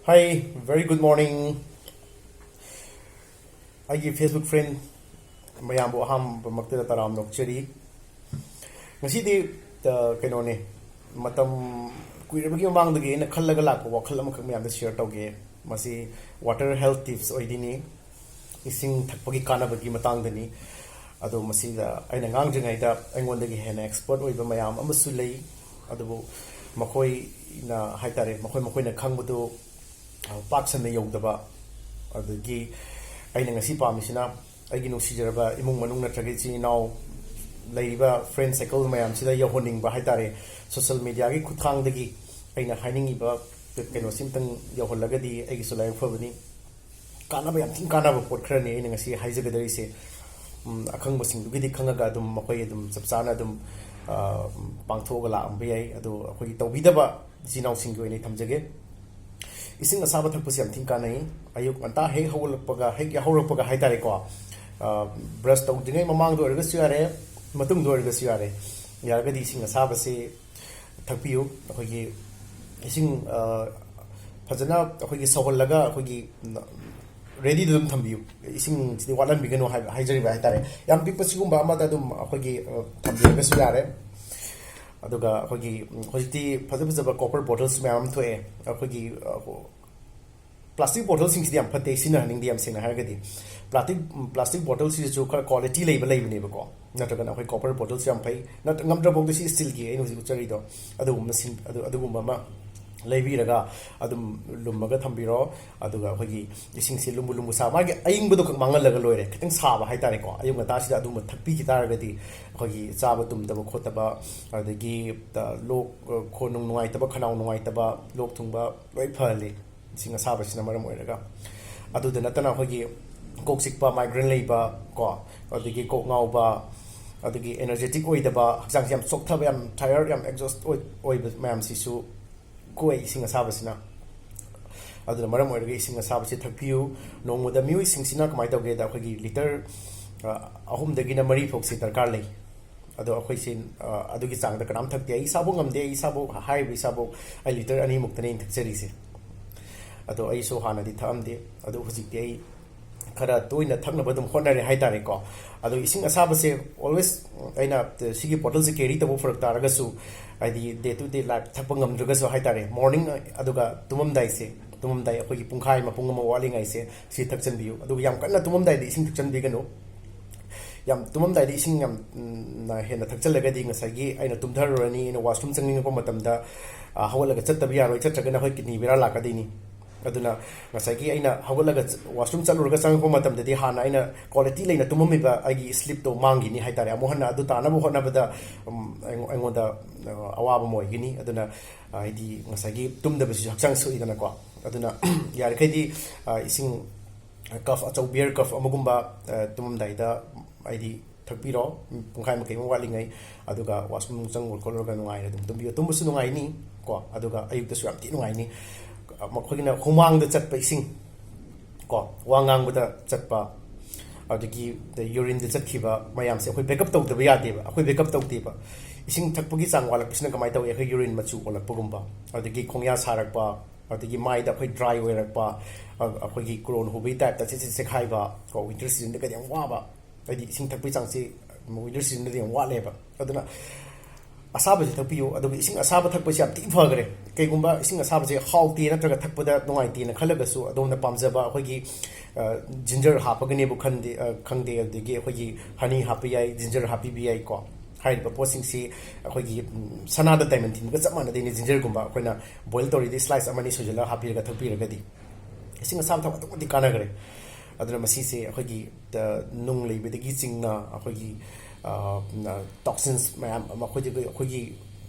Hi, very good morning. I Facebook friend mayambo aham makta taram nokcheri. Ngasi di kanone matam kuirabagi mamangdagi na khallaga lakpa wakhal amakak mayamda share tawge masi water health tips oidini ising thakpagi kanabagi matangdani ado masi da aina ngangjingaida aingondagi hena expert oiba mayam amasu lei ado makoi na haitare makoi na khangbudu paksan yogdaba adagi aina ngasi pamisina aigi nusijaraba imung manung natragi chinaw laiba friend cycle mayam sida yohoning ba haitare social media gi khuthang dagi aina haining iba keno simtang yoholagadi aigi sulay fabani kanaba yam tin kanaba pot khrani aina ngasi haijagadari se akhang basing dugidi khangaga dum makoi dum chapchana dum pangthoga la ambiyai adu akhoi tawbidaba chinaw singgi oini thamjage ising asaba thakpasi am thinka nai ayuk anta he hawlakpaga he hawrakpaga haitare ko brush tawdingai mamang do erga siare matung do erga siare yargadi ising asaba se thakpiyu akhoi ising fajana akhoi sawhallaga akhoi ready dum thambiyu ising sidi walan bigano haijari ba haitare yam pipasugumba amada dum akhoi thambiga siare aduga akhoi hojiti fajaba copper bottles mayam thoe akhoi plastic bottles sing siam phate sina haning diam sina hargadi plastic bottles is jo quality label ne ba ko nataga na akhoi copper bottles yam phai nat ngamdra bog si steel gi eno ji chari do adugum sin adugum ma leibiraga adum lummaga thambiro aduga akhoi ising si lumbu sa ma gi aying budu mangal laga loire kitang saba haitare ko ayung ta sida adum thakpi ki taragadi akhoi chaba tum daba khotaba adagi lok khonung nuai taba khanau nuai taba lok thungba loi phali ising asaba sina maram oiraga adu de natana akhoi kok sikpa migraine leiba ko adagi kok ngauba adagi energetic oidaba hakjang yam chokthaba yam tired yam exhaust oi mayam sisu koi ising asaba sina aduna maram oirga ising asaba se thakpiu nongmoda miu ising sina kamai tawge da akhoi liter ahum dagina mari phok se darkar lei ado akhoi sin adugi chang da kanam thakte ai sabo ngamde ai sabo hai bi sabo ai liter ani muktane thakchari se ado ai so hana di thamde ado hujik ai khara toina thakna badum khonare haitare ko ado ising asaba se always aina sigi bottle se carry tabo farak taraga su adi day to day life thapangam druga so haitare morning aduga tumamdai se tumamdai akhoi pungkhai mapung ma wali ngai se si thakchan biu aduga yam kanna tumamdai di ising thakchan bi gano yam tumamdai di ising yam na hena thakchalaga di ngasagi aina tumdharani ina washroom changning ko matamda hawalaga chattabi yaroi chatraga na hoi kidney bera lakadini aduna ngasagi aina hawalaga washroom chaluraga changko matamdadi hana aina quality leina tumamiba agi sleep to mangi ni haitare amohana adu tana bo hona bada angoda awaba moy gini aduna idi ngasagi tumdaba si hakchang su idana ko aduna yar khaidi ising cup achau beer cup amagumba tumamdai da idi thakpiro pungkhai makai walingai aduga washroom changol kolorga nungai adum tumbiyo tumbusu nungai ni ko aduga ayukta su amti nungai ni makhogina humang da chatpa ising ko wangang buda chatpa adagi the urine da chatkiba mayam se akhoi backup tawdaba yade ba akhoi backup tawdeba ising thakpagi chang walak pisna kamai taw akhoi urine machu olak pagumba adagi khongya sarakpa adagi mai da akhoi dry oirakpa akhoi kron hubi type ta se khaiba ko winter season da kadang waba adi ising thakpi chang se winter season da yang waleba aduna asaba se thakpiyo adugi ising asaba thakpa se apti phagre kaigumba ising asaba se hauti natraga thakpada nongai na khalagasu adomna pamjaba akhoi ginger hapagane bu khangde adigi akhoi honey happy ai ginger happy bi ai ko haiba posing si akhoi sanada diamond tin ga chamana de ni ginger gumba akhoi boil tori di slice amani sujala happy ga thakpi ga di ising asaba thakpa di kana gre aduna masi se akhoi nung leibedagi chingna akhoi toxins mayam akhoi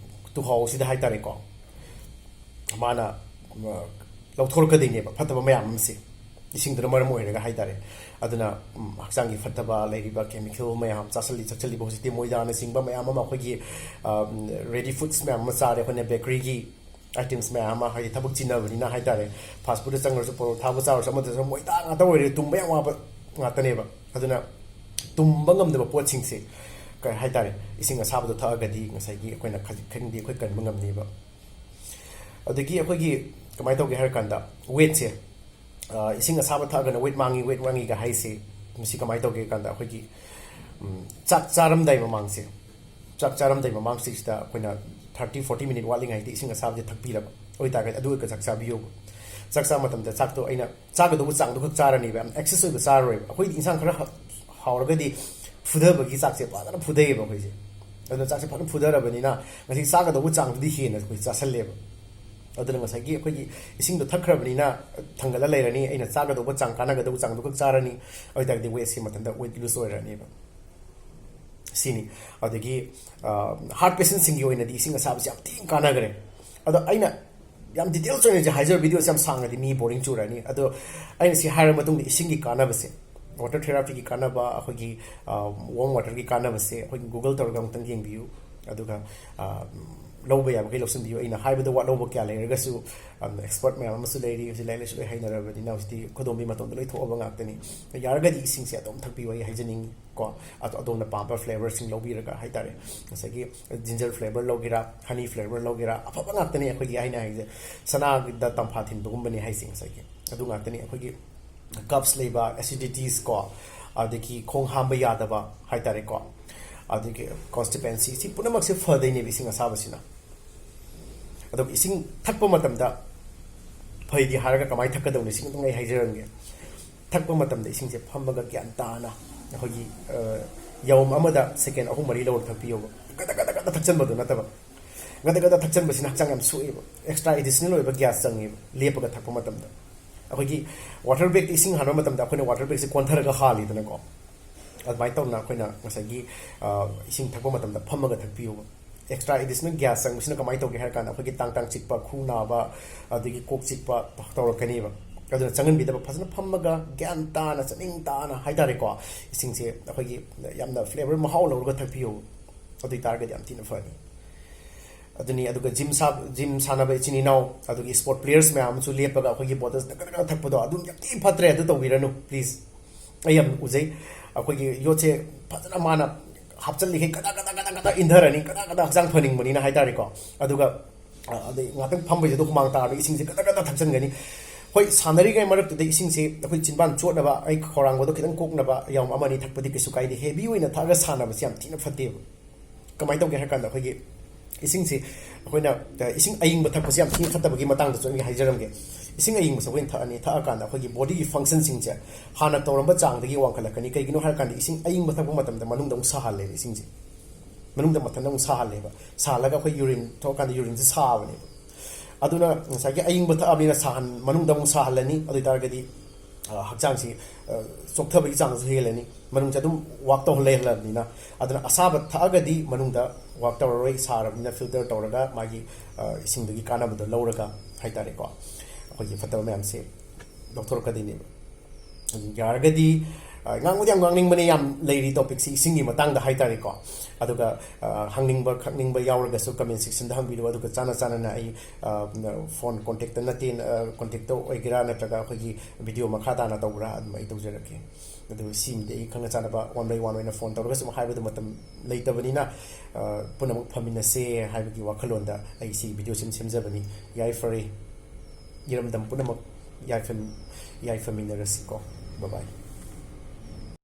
tu haw sida haitare ko mana lauthorka dine ba fataba mayam se ising dra maram oiraga haitare aduna haksangi fataba leiriba chemical mayam chasali chachali bo siti moidana singba mayam ma akhoi ready foods mayam ma chare khone bakery gi items mayam ha thabuk chinabani na haitare fast food changar so por thaba char so ma moida ngata oire tumba yang wa ngatane ba aduna tumba ngamdaba poching se kai haitare ising asaba thagadi ngasai gi akoina khandi akhoi kan mangam ni ba adagi akhoi gi ꯀꯃꯥꯏꯅ ꯇꯧꯒꯦ ꯍꯥꯏꯔ ꯀꯥꯟꯗ ꯋꯦꯠꯁꯦ ꯏꯁꯤꯡ ꯑꯁꯥꯕ ꯊꯛꯑꯒꯅ weight ꯃꯥꯡꯉꯤꯒ ꯍꯥꯏꯁꯦ ꯃꯁꯤ ꯀꯃꯥꯏꯅ ꯇꯧꯒꯦ ꯀꯥꯟꯗ ꯑꯩꯈꯣꯏꯒꯤ ꯆꯥꯛ ꯆꯥꯔꯝꯗꯥꯏ ꯃꯃꯥꯡꯁꯦ ꯆꯥꯛ ꯆꯥꯔꯝꯗꯥꯏ ꯃꯃꯥꯡꯁꯤꯗ ꯑꯩꯈꯣꯏꯅ 30-40 ꯃꯤꯅꯤꯠ ꯋꯥꯠꯂꯤꯉꯩꯗ ꯏꯁꯤꯡ ꯑꯁꯥꯕꯁꯦ ꯊꯛꯄꯤꯔꯕ ꯑꯣꯏꯇꯥꯔꯒꯗꯤ ꯑꯗꯨ ꯑꯣꯏꯔꯒ ꯆꯥꯛ ꯆꯥꯕꯤꯌꯣꯕ ꯆꯥꯛ ꯆꯥꯕ ꯃꯇꯝꯗ ꯆꯥꯛꯇꯣ ꯑꯩꯅ ꯆꯥꯒꯗꯧꯕ ꯆꯥꯡꯗꯣ ꯈꯛ ꯆꯥꯔꯅꯤꯕ ꯌꯥꯝ ꯑꯦꯛꯁꯦꯁ ꯑꯣꯏꯕ ꯆꯥꯔꯔꯣꯏꯕ ꯑꯩꯈꯣꯏꯗꯤ ꯏꯟꯁꯥꯡ ꯈꯔ ꯍꯥꯎꯔꯒꯗꯤ ꯐꯨꯊꯕꯒꯤ ꯆꯥꯛꯁꯦ ꯐꯖꯅ ꯐꯨꯊꯩꯌꯦꯕ ꯑꯩꯈꯣꯏꯁꯦ ꯑꯗꯨꯅ ꯆꯥꯛꯁꯦ ꯐꯖꯅ ꯐꯨꯊꯔꯕꯅꯤꯅ ꯉꯁꯤ ꯆꯥꯒꯗꯧꯕ ꯆꯥꯡꯗꯨꯗꯤ ꯍꯦꯟꯅ ꯑꯩꯈꯣꯏ ꯆꯥꯁꯜꯂꯦꯕ ꯑꯗꯨꯅ ꯉꯁꯥꯏꯒꯤ ꯑꯩꯈꯣꯏꯒꯤ ꯏꯁꯤꯡꯗꯣ ꯊꯛꯈ꯭ꯔꯕꯅꯤ나 ꯊꯪꯒꯠꯂ ꯂꯩꯔꯅꯤ ꯑꯩꯅ ꯆꯥꯒꯗꯧꯕ ꯆꯥꯡ ꯀꯥꯟꯅꯒꯗꯧꯕ ꯆꯥꯡꯗꯨ ꯈꯛ ꯆꯥꯔꯅꯤ ꯑꯗꯨꯏꯇꯥꯔꯗꯤ ꯋꯦꯠꯁꯤ ꯃꯊꯟꯇ ꯋꯦꯠ ꯂꯨꯁ ꯑꯣꯏꯔꯅꯤꯕ ꯁꯤꯅꯤ ꯑꯗꯒꯤ ꯍꯥꯔꯠ ꯄꯦꯁꯦꯟꯁꯤꯡꯒꯤ ꯑꯣꯏꯅꯗꯤ ꯏꯁꯤꯡ ꯑꯁꯥꯕꯁꯤ ꯌꯥꯝ ꯊꯤꯅ ꯀꯥꯟꯅꯈ꯭ꯔꯦ ꯑꯗꯣ ꯑꯩꯅ ꯌꯥꯝ ꯗꯤꯇꯦꯜꯁ ꯑꯣꯏꯅ ꯍꯥꯏꯖꯕ ꯚꯤꯗꯤꯑꯣꯁꯦ ꯌꯥꯝ ꯁꯥꯡꯉꯗꯤ ꯃꯤ ꯕꯣꯔꯤꯡ ꯆꯨꯔꯅꯤ ꯑꯗꯣ ꯑꯩꯅ ꯁꯤ ꯍꯥꯏꯔꯕ ꯃꯇꯨꯡꯗ ꯏꯁꯤꯡꯒꯤ ꯀꯥꯟꯅꯕꯁꯦ ꯋꯥꯇꯔ ꯊꯦꯔꯥꯄꯤꯒꯤ ꯀꯥꯟꯅꯕ ꯑꯩꯈꯣꯏꯒꯤ ꯋꯥꯔꯝ ꯋꯥꯇꯔꯒꯤ ꯀꯥꯟꯅꯕꯁꯦ ꯑꯩꯈꯣꯏ ꯒꯨꯒꯜ ꯇꯧꯔꯒ ꯑꯃꯨꯛꯇꯪ ꯌꯦꯡꯕꯤꯌꯨ ꯑꯗꯨꯒ ꯂꯧꯕ ꯌꯥꯕꯈꯩ ꯂꯧꯁꯤꯟꯕꯤꯌꯨ ꯑꯩꯅ ꯍꯥꯏꯕꯗ ꯋꯥꯠꯍꯧꯕ ꯀꯌꯥ ꯂꯩꯔꯒꯁꯨ ꯑꯦꯛꯁꯄꯔꯠ ꯃꯌꯥꯝ ꯑꯃꯁꯨ ꯂꯩꯔꯤ ꯍꯧꯖꯤꯛ ꯂꯥꯏꯔꯤꯛ ꯂꯥꯏꯁꯨ ꯂꯣꯏ ꯍꯩꯅꯔꯕꯅꯤꯅ ꯍꯧꯖꯤꯛꯇꯤ ꯈꯨꯗꯣꯝꯕꯤ ꯃꯇꯣꯟꯗ ꯂꯣꯏ ꯊꯣꯛꯑꯕ ꯉꯥꯛꯇꯅꯤ ꯌꯥꯔꯒꯗꯤ ꯏꯁꯤꯡꯁꯦ ꯑꯗꯨꯝ ꯊꯛꯄꯤꯌꯨ ꯑꯩ ꯍꯥꯏꯖꯅꯤꯡꯉꯤ ꯀꯣ ꯑꯗꯣꯝꯅ ꯄꯥꯝꯕ ꯐ꯭ꯂꯦꯕꯔꯁꯤꯡ ꯂꯧꯕꯤꯔꯒ ꯍꯥꯏꯇꯥꯔꯦ ꯉꯁꯥꯏꯒꯤ ꯖꯤꯟꯖꯔ ꯐ꯭ꯂꯦꯕꯔ ꯂꯧꯒꯦꯔꯥ ꯍꯅꯤ ꯐ꯭ꯂꯦꯕꯔ ꯂꯧꯒꯦꯔꯥ ꯑꯐꯕ ꯉꯥꯛꯇꯅꯤ ꯑꯩꯈꯣꯏꯒꯤ ꯑꯩꯅ ꯍꯥꯏꯁꯦ ꯁꯅꯥꯗ ꯇꯝꯐꯥ ꯊꯤꯟꯕꯒꯨꯝꯕꯅꯤ ꯍꯥꯏꯁꯦ ꯉꯁꯥꯏꯒꯤ ꯑꯗꯨ ꯉꯥꯛꯇꯅꯤ ꯑꯩꯈꯣꯏꯒꯤ ꯀꯞꯁ ꯂꯩꯕ ꯑꯦꯁꯤꯗꯤꯇꯤꯁ ꯀꯣ ꯑꯗꯒꯤ ꯈꯣꯡ ꯍꯥꯝꯕ ꯌꯥꯗꯕ ꯍꯥꯏꯇꯥꯔꯦꯀꯣ ꯑꯗꯒꯤ ꯀꯣꯟꯁꯇꯤꯄꯦꯟꯁꯤ ꯁꯤ ꯄꯨꯝꯅꯃꯛꯁꯦ ꯐꯗꯣꯏꯅꯦꯕ ꯏꯁꯤꯡ ꯑꯁꯥꯕꯁꯤꯅ ꯑꯗꯨꯒ ꯏꯁꯤꯡ ꯊꯛꯄ ꯃꯇꯝꯗ ꯐꯩꯗꯤ ꯍꯥꯏꯔꯒ ꯀꯃꯥꯏꯅ ꯊꯛꯀꯗꯧꯅꯤ ꯁꯤ ꯑꯗꯨꯝ ꯑꯩ ꯍꯥꯏꯖꯔꯝꯒꯦ ꯊꯛꯄ ꯃꯇꯝꯗ ꯏꯁꯤꯡꯁꯦ ꯐꯝꯃꯒ ꯒ꯭ꯌꯥꯟ ꯇꯥꯅ ꯑꯩꯈꯣꯏꯒꯤ ꯌꯥꯎꯝ ꯑꯃꯗ ꯁꯦꯀꯦꯟ 3-4 ꯂꯧꯔ ꯊꯛꯄꯤꯌꯣꯕ ꯒꯗ ꯊꯛꯆꯟꯕꯗꯨ ꯅꯠꯇꯕ ꯒꯗ ꯊꯛꯆꯟꯕꯁꯤꯅ ꯍꯛꯆꯥꯡ ꯌꯥꯝ ꯁꯣꯛꯑꯦꯕ ꯑꯦꯛꯁꯇ꯭ꯔꯥ ꯑꯦꯗꯤꯁꯅꯦꯜ ꯑꯣꯏꯕ ꯒ꯭ꯌꯥꯁ ꯆꯪꯉꯦꯕ ꯂꯦꯞꯄꯒ ꯊꯛꯄ ꯃꯇꯝꯗ ꯑꯩꯈꯣꯏꯒꯤ ꯋꯥꯇꯔ ꯕꯦꯒꯇ ꯏꯁꯤꯡ ꯍꯥꯟꯕ ꯃꯇꯝꯗ ꯑꯩꯈꯣꯏꯅ ꯋꯥꯇꯔ ꯕꯦꯒꯁꯦ ꯀꯣꯟꯊꯔꯒ ꯍꯥꯜꯂꯤꯗꯅꯀꯣ ꯑꯗꯨꯃꯥꯏꯅ ꯇꯧꯅ ꯑꯩꯈꯣꯏꯅ ꯉꯁꯥꯏꯒꯤ ꯏꯁꯤꯡ ꯊꯛꯄ ꯃꯇꯝꯗ ꯐꯝꯃꯒ ꯊꯛꯄꯤꯌꯣꯕ ꯑꯦꯛꯁꯇ꯭ꯔꯥ ꯑꯦꯗꯤꯁꯅꯦꯜ ꯒ꯭ꯌꯥꯁ ꯆꯪꯕꯁꯤꯅ ꯀꯃꯥꯏꯅ ꯇꯧꯒꯦ ꯍꯥꯏꯔ ꯀꯥꯟꯗ ꯑꯩꯈꯣꯏꯒꯤ ꯇꯥꯡ ꯆꯤꯛꯄ ꯈꯨ ꯅꯥꯕ ꯑꯗꯒꯤ ꯀꯣꯛ ꯆꯤꯛꯄ ꯇꯧꯔꯛꯀꯅꯦꯕ ꯑꯗꯨꯅ ꯆꯪꯍꯟꯕꯤꯗꯕ ꯐꯖꯅ ꯐꯝꯃꯒ ꯒ꯭ꯌꯥꯟ ꯇꯥꯅ ꯆꯠꯅꯤꯡ ꯇꯥꯅ ꯍꯥꯏꯇꯥꯔꯦꯀꯣ ꯏꯁꯤꯡꯁꯦ ꯑꯩꯈꯣꯏꯒꯤ ꯌꯥꯝꯅ ꯐ꯭ꯂꯦꯕꯔ ꯃꯍꯥꯎ ꯂꯧꯔꯒ ꯊꯛꯄꯤꯌꯣ ꯑꯗꯨ ꯑꯣꯏꯇꯥꯔꯒꯗꯤ ꯌꯥꯝ ꯊꯤꯅ ꯐꯅꯤ ꯑꯗꯨꯅꯤ ꯑꯗꯨꯒ ꯖꯤꯝ ꯁꯥꯟꯅꯕ ꯏꯆꯤꯟ ꯏꯅꯥꯎ ꯑꯗꯨꯒꯤ ꯁ꯭ꯄꯣꯔꯠ ꯄ꯭ꯂꯦꯌꯔꯁ ꯃꯌꯥꯝ ꯑꯃꯁꯨ ꯂꯦꯞꯄꯒ ꯑꯩꯈꯣꯏꯒꯤ ꯕꯣꯇꯜꯁ ꯗꯒ ꯊꯛꯄꯗꯣ ꯑꯗꯨꯝ ꯌꯥꯝ ꯊꯤꯅ ꯐꯠꯇ꯭ꯔꯦ ꯑꯗꯨ ꯇꯧꯕꯤꯔꯅꯨ ꯄ꯭ꯂꯤꯖ ꯑꯩ ꯌꯥꯝ ꯎꯖꯩ ꯑꯩꯈꯣꯏꯒꯤ ꯌꯣꯠꯁꯦ ꯐꯖꯅ ꯃꯥꯅ ꯍꯥꯞꯆꯜꯂꯤꯈꯩ ꯀꯗꯥ ꯏꯟꯊꯔꯅꯤ ꯀꯗꯥ ꯍꯛꯆꯥꯡ ꯐꯅꯤꯡꯕꯅꯤꯅ ꯍꯥꯏꯇꯥꯔꯦꯀꯣ ꯑꯗꯨꯒ ꯑꯗꯩ ꯉꯥꯛꯇꯪ ꯐꯝꯕꯁꯤꯗ ꯍꯨꯃꯥꯡ ꯇꯥꯔꯒ ꯏꯁꯤꯡꯁꯦ ꯀꯗꯥ ꯊꯛꯆꯟꯒꯅꯤ ꯍꯣꯏ ꯁꯥꯟꯅꯔꯤꯉꯩ ꯃꯔꯛꯇꯨꯗ ꯏꯁꯤꯡꯁꯦ ꯑꯩꯈꯣꯏ ꯆꯤꯟꯕꯥꯟ ꯆꯣꯠꯅꯕ ꯑꯩ ꯈꯧꯔꯥꯡꯕꯗꯣ ꯈꯤꯇꯪ ꯀꯣꯛꯅꯕ ꯌꯥꯎꯝ 1-2 ꯊꯛꯄꯗꯤ ꯀꯩꯁꯨ ꯀꯥꯏꯗꯦ ꯍꯦꯚꯤ ꯑꯣꯏꯅ ꯊꯛꯑꯒ ꯁꯥꯟꯅꯕꯁꯤ ꯌꯥꯝ ꯊꯤꯅ ꯐꯠꯇꯦꯕ ꯀꯃꯥꯏꯅ ꯇꯧꯒꯦ ꯍꯥꯏꯔ ꯀꯥꯟꯗ ꯑꯩꯈꯣꯏꯒꯤ ꯏꯁꯤꯡꯁꯤ ꯑꯩꯈꯣꯏꯅ ꯏꯁꯤꯡ ꯑꯏꯪꯕ ꯊꯛꯄꯁꯤ ꯌꯥꯝ ꯊꯤꯅ ꯐꯠꯇꯕꯒꯤ ꯃꯇꯥꯡꯗꯁꯨ ꯑꯩ ꯍꯥꯏꯖꯔꯝꯒꯦ ꯏꯁꯤꯡ ꯑꯏꯪꯕꯁꯦ ꯑꯩꯈꯣꯏꯅ ꯊꯛꯑꯅꯤ ꯊꯛꯑꯀꯥꯟꯗ ꯑꯩꯈꯣꯏꯒꯤ ꯕꯣꯗꯤꯒꯤ ꯐꯪꯁꯟꯁꯤꯡꯁꯦ ꯍꯥꯟꯅ ꯇꯧꯔꯝꯕ ꯆꯥꯡꯗꯒꯤ ꯋꯥꯡꯈꯠꯂꯛꯀꯅꯤ ꯀꯩꯒꯤꯅꯣ ꯍꯥꯏꯔ ꯀꯥꯟꯗ ꯏꯁꯤꯡ ꯑꯏꯪꯕ ꯊꯛꯄ ꯃꯇꯝꯗ ꯃꯅꯨꯡꯗ ꯑꯃꯨꯛ ꯁꯥꯍꯜꯂꯦꯕ ꯏꯁꯤꯡꯁꯦ ꯃꯅꯨꯡꯗ ꯃꯊꯟꯇ ꯑꯃꯨꯛ ꯁꯥꯍꯜꯂꯦꯕ ꯁꯥꯍꯜꯂꯒ ꯑꯩꯈꯣꯏ ꯌꯨꯔꯤꯟ ꯊꯣꯛꯑꯀꯥꯟꯗ ꯌꯨꯔꯤꯟꯁꯦ ꯁꯥꯕꯅꯦꯕ ꯑꯗꯨꯅ ꯉꯁꯥꯏꯒꯤ ꯑꯏꯪꯕ ꯊꯛꯑꯕꯅꯤꯅ ꯃꯅꯨꯡꯗ ꯑꯃꯨꯛ ꯁꯥꯍꯜꯂꯅꯤ ꯑꯗꯨ ꯑꯣꯏꯇꯥꯔꯒꯗꯤ ꯍꯛꯆꯥꯡꯁꯤ ꯆꯣꯛꯊꯕꯒꯤ ꯆꯥꯡꯁꯨ ꯍꯦꯜꯂꯅꯤ ꯃꯅꯨꯡꯁꯦ ꯑꯗꯨꯝ ꯋꯥꯛ ꯇꯧꯍꯜ ꯂꯩꯍꯜꯂꯕꯅꯤꯅ ꯑꯗꯨꯅ ꯑꯁꯥꯕ ꯊꯛꯑꯒꯗꯤ ꯃꯅꯨꯡꯗ ꯋꯥꯛ ꯇꯧꯔꯔꯣꯏ ꯁꯥꯔꯕꯅꯤꯅ ꯐꯤꯜꯇꯔ ꯇꯧꯔꯒ ꯃꯥꯒꯤ ꯏꯁꯤꯡꯗꯨꯒꯤ ꯀꯥꯟꯅꯕꯗꯣ ꯂꯧꯔꯒ ꯍꯥꯏꯇꯥꯔꯦꯀꯣ ꯑꯩꯈꯣꯏꯒꯤ ꯐꯠꯇꯕ ꯃꯌꯥꯝꯁꯦ ꯂꯧꯊꯣꯔꯛꯀꯗꯣꯏꯅꯦꯕ ꯌꯥꯔꯒꯗꯤ ꯉꯥꯡꯕꯗꯤ ꯌꯥꯝ ꯉꯥꯡꯅꯤꯡꯕꯅꯦ ꯌꯥꯝ ꯂꯩꯔꯤ ꯇꯣꯄꯤꯛꯁꯤ ꯏꯁꯤꯡꯒꯤ ꯃꯇꯥꯡꯗ ꯍꯥꯏꯇꯥꯔꯦꯀꯣ ꯑꯗꯨꯒ ꯍꯪꯅꯤꯡꯕ ꯈꯪꯅꯤꯡꯕ ꯌꯥꯎꯔꯒꯁꯨ ꯀꯃꯦꯟ ꯁꯦꯛꯁꯟꯗ ꯍꯪꯕꯤꯔꯛꯎ ꯑꯗꯨꯒ ꯆꯥꯟꯅꯅ ꯑꯩ ꯐꯣꯟ ꯀꯣꯟꯇꯦꯛꯇ ꯅꯠꯇꯦ ꯀꯣꯟꯇꯦꯛꯇ ꯑꯣꯏꯒꯦꯔꯥ ꯅꯠꯇ꯭ꯔꯒ ꯑꯩꯈꯣꯏꯒꯤ ꯚꯤꯗꯤꯑꯣ ꯃꯈꯥ ꯇꯥꯅ ꯇꯧꯕ꯭ꯔꯥ ꯑꯗꯨꯝ ꯑꯩ ꯇꯧꯖꯔꯛꯀꯦ ꯑꯗꯨꯒ ꯁꯤꯃꯗꯤ ꯑꯩ ꯈꯪꯅ ꯆꯥꯟꯅꯕ 1 by 1 ꯑꯣꯏꯅ ꯐꯣꯟ ꯇꯧꯔꯒ ꯁꯨꯝ ꯍꯥꯏꯕꯗ ꯃꯇꯝ ꯂꯩꯇꯕꯅꯤꯅ ꯄꯨꯟꯅꯃꯛ ꯐꯝꯃꯤꯟꯅꯁꯦ ꯍꯥꯏꯕꯒꯤ ꯋꯥꯈꯜꯂꯣꯟꯗ ꯑꯩ ꯁꯤ ꯚꯤꯗꯤꯑꯣꯁꯤ ꯁꯦꯝꯖꯕꯅꯤ ꯌꯥꯏꯐꯔꯦ ꯏꯔꯝꯗꯝ ꯄꯨꯝꯅꯃꯛ ꯌꯥꯏꯐꯃꯤꯟꯅꯔꯁꯤꯀꯣ ꯕꯥꯏ